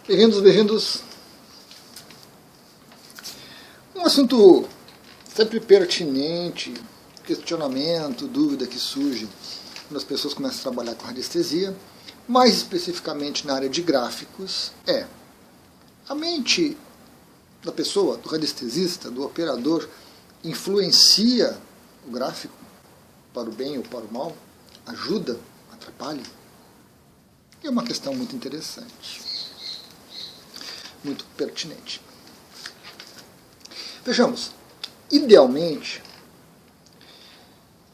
Bem-vindos, bem-vindos. Um assunto sempre pertinente, questionamento, dúvida que surge quando as pessoas começam a trabalhar com radiestesia, mais especificamente na área de gráficos, é a mente da pessoa, do radiestesista, do operador, influencia o gráfico para o bem ou para o mal? Ajuda? Atrapalha? É uma questão muito interessante, muito pertinente. Vejamos, idealmente,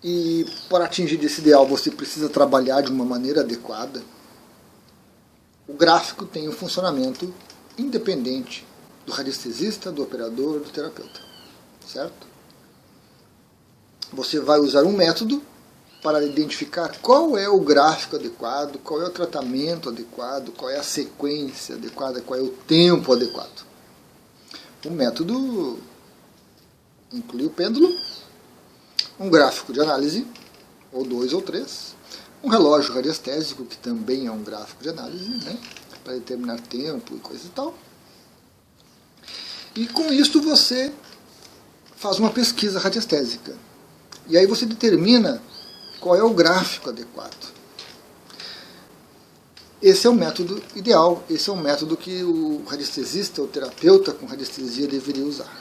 e para atingir esse ideal você precisa trabalhar de uma maneira adequada, o gráfico tem um funcionamento independente do radiestesista, do operador, do terapeuta, certo? Você vai usar um método para identificar qual é o gráfico adequado, qual é o tratamento adequado, qual é a sequência adequada, qual é o tempo adequado. O método inclui o pêndulo, um gráfico de análise, ou 2 ou 3, um relógio radiestésico, que também é um gráfico de análise, né, para determinar tempo e coisa e tal. E com isso você faz uma pesquisa radiestésica. E aí você determina qual é o gráfico adequado. Esse é o método ideal, esse é o método que o radiestesista, o terapeuta com radiestesia deveria usar.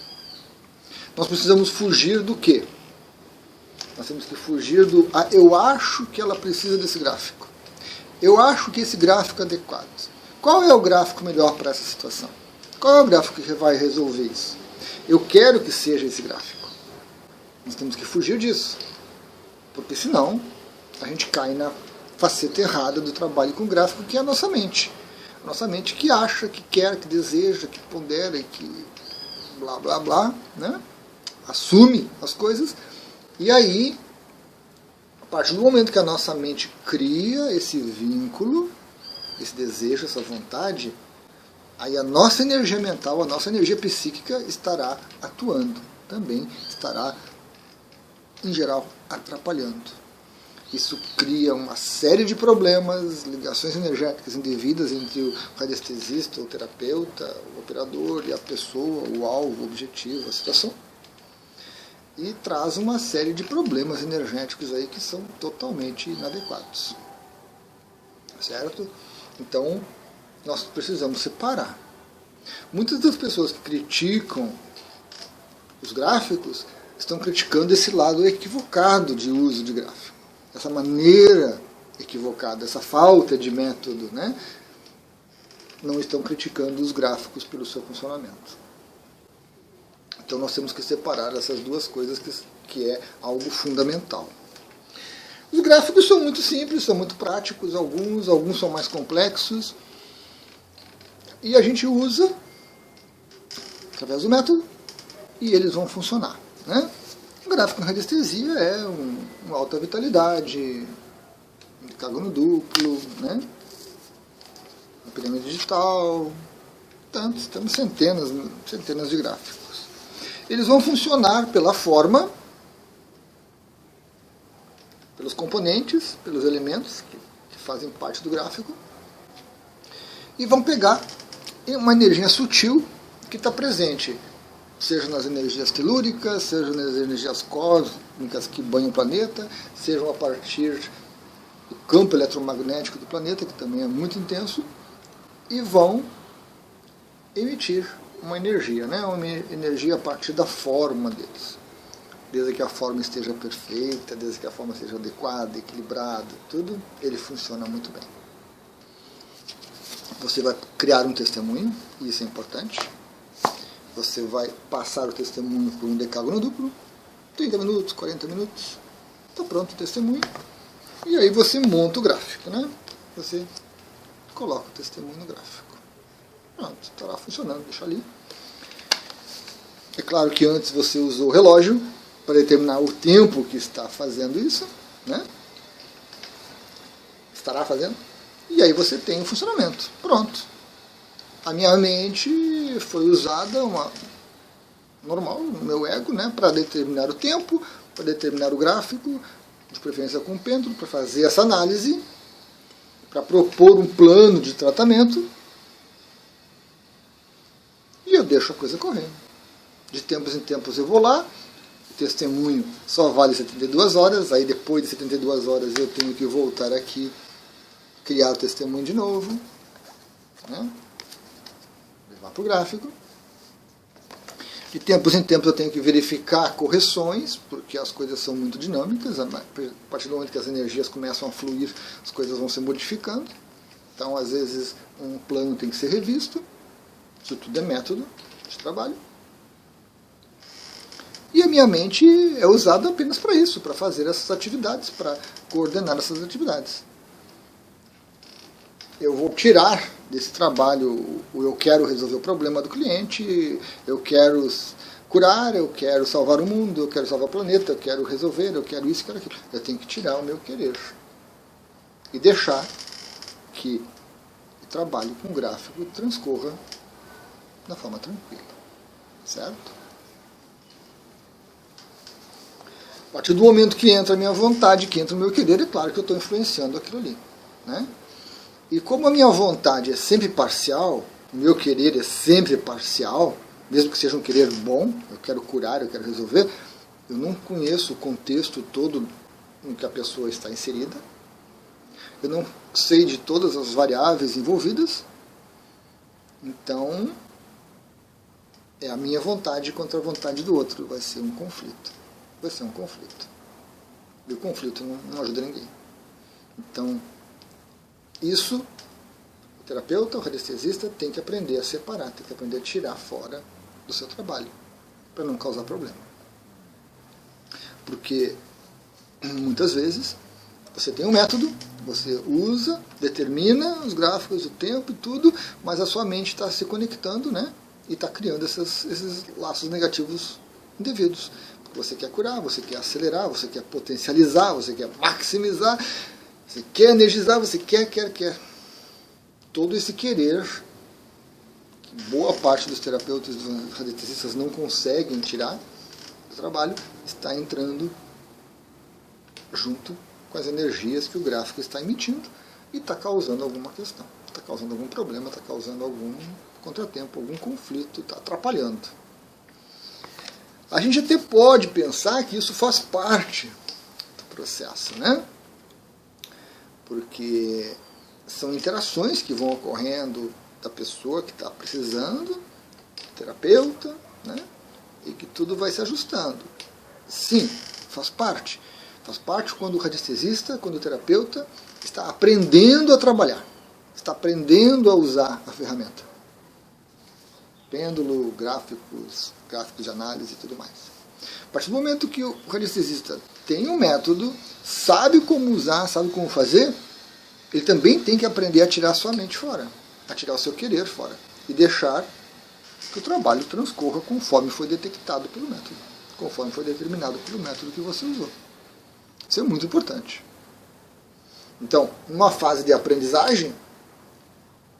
Nós precisamos fugir do quê? Nós temos que fugir do eu acho que ela precisa desse gráfico. Eu acho que esse gráfico é adequado. Qual é o gráfico melhor para essa situação? Qual é o gráfico que vai resolver isso? Eu quero que seja esse gráfico. Nós temos que fugir disso. Porque senão a gente cai na faceta errada do trabalho com gráfico, que é a nossa mente. A nossa mente que acha, que quer, que deseja, que pondera e que blá blá blá, né? Assume as coisas. E aí, a partir do momento que a nossa mente cria esse vínculo, esse desejo, essa vontade, aí a nossa energia mental, a nossa energia psíquica estará atuando. Também estará, em geral, atrapalhando. Isso cria uma série de problemas, ligações energéticas indevidas entre o radiestesista, o terapeuta, o operador e a pessoa, o alvo, o objetivo, a situação. E traz uma série de problemas energéticos aí que são totalmente inadequados. Certo? Então, nós precisamos separar. Muitas das pessoas que criticam os gráficos estão criticando esse lado equivocado de uso de gráfico. Essa maneira equivocada, essa falta de método, né? Não estão criticando os gráficos pelo seu funcionamento. Então nós temos que separar essas duas coisas, que é algo fundamental. Os gráficos são muito simples, são muito práticos, alguns são mais complexos, e a gente usa através do método e eles vão funcionar, né? O gráfico em radiestesia é uma alta vitalidade, um decágono duplo, né? Uma pirâmide digital, temos centenas de gráficos. Eles vão funcionar pela forma, pelos componentes, pelos elementos que fazem parte do gráfico, e vão pegar uma energia sutil que está presente, seja nas energias telúricas, seja nas energias cósmicas que banham o planeta, sejam a partir do campo eletromagnético do planeta, que também é muito intenso, e vão emitir uma energia, né? Uma energia a partir da forma deles. Desde que a forma esteja perfeita, desde que a forma seja adequada, equilibrada, tudo, ele funciona muito bem. Você vai criar um testemunho, e isso é importante. Você vai passar o testemunho por um decágono duplo, 30 minutos, 40 minutos, está pronto o testemunho, e aí você monta o gráfico, né? Você coloca o testemunho no gráfico. Pronto, estará funcionando, deixa ali. É claro que antes você usou o relógio para determinar o tempo que está fazendo isso, né? Estará fazendo. E aí você tem o funcionamento. Pronto. A minha mente foi usada, normal, no meu ego, né, para determinar o tempo, para determinar o gráfico, de preferência com o pêndulo, para fazer essa análise, para propor um plano de tratamento. e eu deixo a coisa correndo. De tempos em tempos eu vou lá, o testemunho só vale 72 horas, aí depois de 72 horas eu tenho que voltar aqui, criar o testemunho de novo, né? Levar para o gráfico. De tempos em tempos eu tenho que verificar correções, porque as coisas são muito dinâmicas, a partir do momento que as energias começam a fluir, as coisas vão se modificando. Então, às vezes, um plano tem que ser revisto. Isso tudo é método de trabalho. E a minha mente é usada apenas para isso, para fazer essas atividades, para coordenar essas atividades. Eu vou tirar desse trabalho, eu quero resolver o problema do cliente, eu quero curar, eu quero salvar o mundo, eu quero salvar o planeta, eu quero resolver, eu quero isso, eu quero aquilo. Eu tenho que tirar o meu querer e deixar que o trabalho com o gráfico transcorra da forma tranquila. Certo? A partir do momento que entra a minha vontade, que entra o meu querer, é claro que eu estou influenciando aquilo ali. Né? E como a minha vontade é sempre parcial, o meu querer é sempre parcial, mesmo que seja um querer bom, eu quero curar, eu quero resolver, eu não conheço o contexto todo em que a pessoa está inserida, eu não sei de todas as variáveis envolvidas, então é a minha vontade contra a vontade do outro, vai ser um conflito. Vai ser um conflito. E o conflito não ajuda ninguém. Então, isso, o terapeuta, o radiestesista, tem que aprender a separar, tem que aprender a tirar fora do seu trabalho, para não causar problema. Porque, muitas vezes, você tem um método, você usa, determina os gráficos, o tempo e tudo, mas a sua mente está se conectando, né? E está criando esses laços negativos indevidos. Você quer curar, você quer acelerar, você quer potencializar, você quer maximizar, você quer energizar, você quer. Todo esse querer, que boa parte dos terapeutas e dos radiestesistas não conseguem tirar do trabalho, está entrando junto com as energias que o gráfico está emitindo e está causando alguma questão, está causando algum problema, está causando algum contratempo, algum conflito, está atrapalhando. A gente até pode pensar que isso faz parte do processo, né? Porque são interações que vão ocorrendo da pessoa que está precisando, do terapeuta, né? E que tudo vai se ajustando. Sim, faz parte. Faz parte quando o radiestesista, quando o terapeuta está aprendendo a trabalhar, está aprendendo a usar a ferramenta. Pêndulo, gráficos de análise e tudo mais. A partir do momento que o radiestesista tem um método, sabe como usar, sabe como fazer, ele também tem que aprender a tirar a sua mente fora, a tirar o seu querer fora e deixar que o trabalho transcorra conforme foi detectado pelo método, conforme foi determinado pelo método que você usou. Isso é muito importante. Então, numa fase de aprendizagem,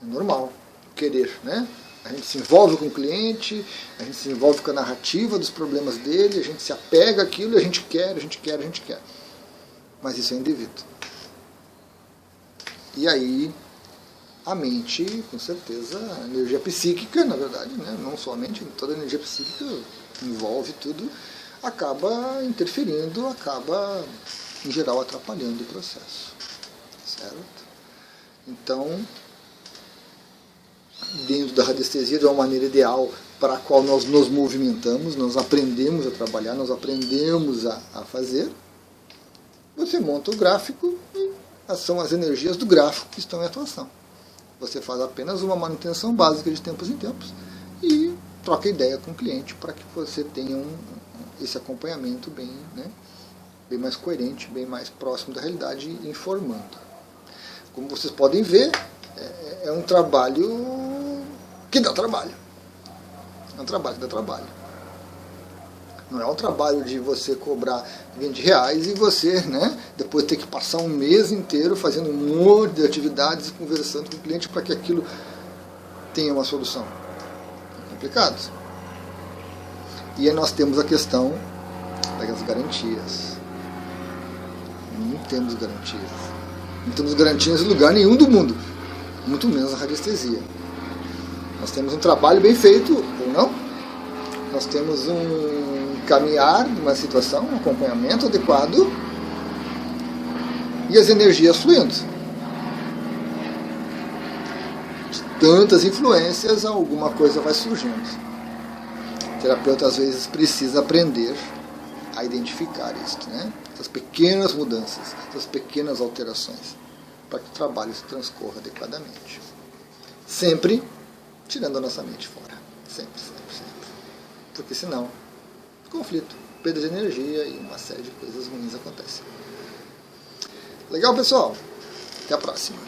é normal querer, né? A gente se envolve com o cliente, a gente se envolve com a narrativa dos problemas dele, a gente se apega àquilo e a gente quer. Mas isso é indevido. E aí, a mente, com certeza, a energia psíquica, na verdade, né? Não só a mente, toda a energia psíquica envolve tudo, acaba interferindo, acaba, em geral, atrapalhando o processo. Certo? Então, dentro da radiestesia, de uma maneira ideal para a qual nós nos movimentamos, nós aprendemos a trabalhar, nós aprendemos a fazer, você monta o gráfico e são as energias do gráfico que estão em atuação. Você faz apenas uma manutenção básica de tempos em tempos e troca ideia com o cliente para que você tenha esse acompanhamento bem mais coerente, bem mais próximo da realidade, informando. Como vocês podem ver, é um trabalho que dá trabalho. É um trabalho que dá trabalho. Não é um trabalho de você cobrar R$20 e você, né, depois ter que passar um mês inteiro fazendo um monte de atividades e conversando com o cliente para que aquilo tenha uma solução. É complicado. E aí nós temos a questão das garantias. Não temos garantias. Não temos garantias em lugar nenhum do mundo. Muito menos a radiestesia. Nós temos um trabalho bem feito, ou não? Nós temos um caminhar de uma situação, um acompanhamento adequado e as energias fluindo. Tantas influências, alguma coisa vai surgindo. O terapeuta às vezes precisa aprender a identificar isso, né? Essas pequenas mudanças, essas pequenas alterações, para que o trabalho se transcorra adequadamente. Sempre tirando a nossa mente fora. Sempre, sempre, sempre. Porque senão, conflito, perda de energia e uma série de coisas ruins acontecem. Legal, pessoal? Até a próxima.